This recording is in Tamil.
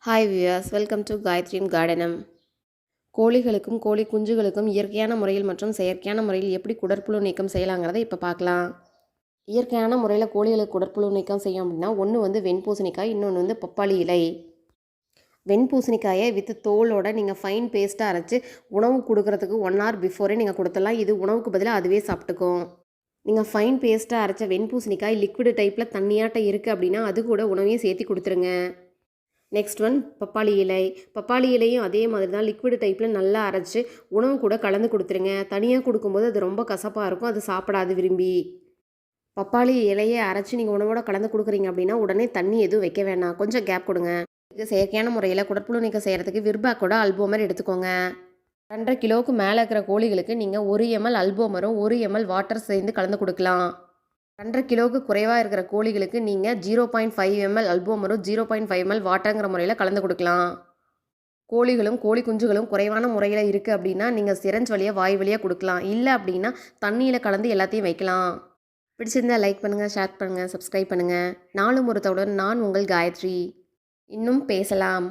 ஹாய் வியூவர்ஸ், வெல்கம் டு காயத்ரியின் கார்டனம். கோழிகளுக்கும் கோழி குஞ்சுகளுக்கும் இயற்கையான முறையில் மற்றும் செயற்கையான முறையில் எப்படி குடற்புழு நீக்கம் செய்யலாங்கிறத இப்போ பார்க்கலாம். இயற்கையான முறையில் கோழிகளுக்கு குடற்புழு நீக்கம் செய்யும் அப்படின்னா ஒன்று வெண்பூசணிக்காய், இன்னொன்று பப்பாளி இலை. வெண்பூசணிக்காயை வித் தோலோட நீங்கள் ஃபைன் பேஸ்ட்டாக அரைச்சி உணவு கொடுக்கறதுக்கு 1 hour பிஃபோரே நீங்கள் கொடுத்துடலாம். இது உணவுக்கு பதிலாக அதுவே சாப்பிட்டுக்கும். நீங்கள் ஃபைன் பேஸ்ட்டாக அரைச்ச வெண்பூசணிக்காய் லிக்விட் டைப்பில் தண்ணியாட்டம் இருக்குது அப்படின்னா அது கூட உணவையும் சேர்த்து கொடுத்துருங்க. நெக்ஸ்ட் பப்பாளி இலை. பப்பாளி இலையும் அதே மாதிரி தான் லிக்விட் டைப்பில் நல்லா அரைச்சி உணவு கூட கலந்து கொடுத்துருங்க. தனியாக கொடுக்கும்போது அது ரொம்ப கசப்பாக இருக்கும், அது சாப்பிடாது விரும்பி. பப்பாளி இலையை அரைச்சி நீங்கள் உணவோட கலந்து கொடுக்குறீங்க அப்படின்னா உடனே தண்ணி எதுவும் வைக்க வேணாம், கொஞ்சம் கேப் கொடுங்க. இதுக்கு செயற்கையான முறையில் குடற்புழு நீக்கம் செய்கிறதுக்கு விர்பாக்கோட அல்போமர் எடுத்துக்கோங்க. 2.5 கிலோவுக்கு மேலே இருக்கிற கோழிகளுக்கு நீங்கள் 1 ml அல்போமரும் 1 ml வாட்டர் சேர்ந்து கலந்து கொடுக்கலாம். 2.5 கிலோவுக்கு குறைவாக இருக்கிற கோழிகளுக்கு நீங்கள் 0.5 ml அல்போமரும் 0.5 ml வாட்டருங்கிற முறையில் கலந்து கொடுக்கலாம். கோழிகளும் கோழி குஞ்சுகளும் குறைவான முறையில் இருக்குது அப்படின்னா நீங்கள் சிரஞ்ச் வழியாக வாய் வழியாக கொடுக்கலாம். இல்லை அப்படின்னா தண்ணியில் கலந்து எல்லாத்தையும் வைக்கலாம். பிடிச்சிருந்தால் லைக் பண்ணுங்கள், ஷேர் பண்ணுங்கள், சப்ஸ்கிரைப் பண்ணுங்கள். நாளும் ஒருத்தவுடன் நான் உங்கள் காயத்ரி. இன்னும் பேசலாம்.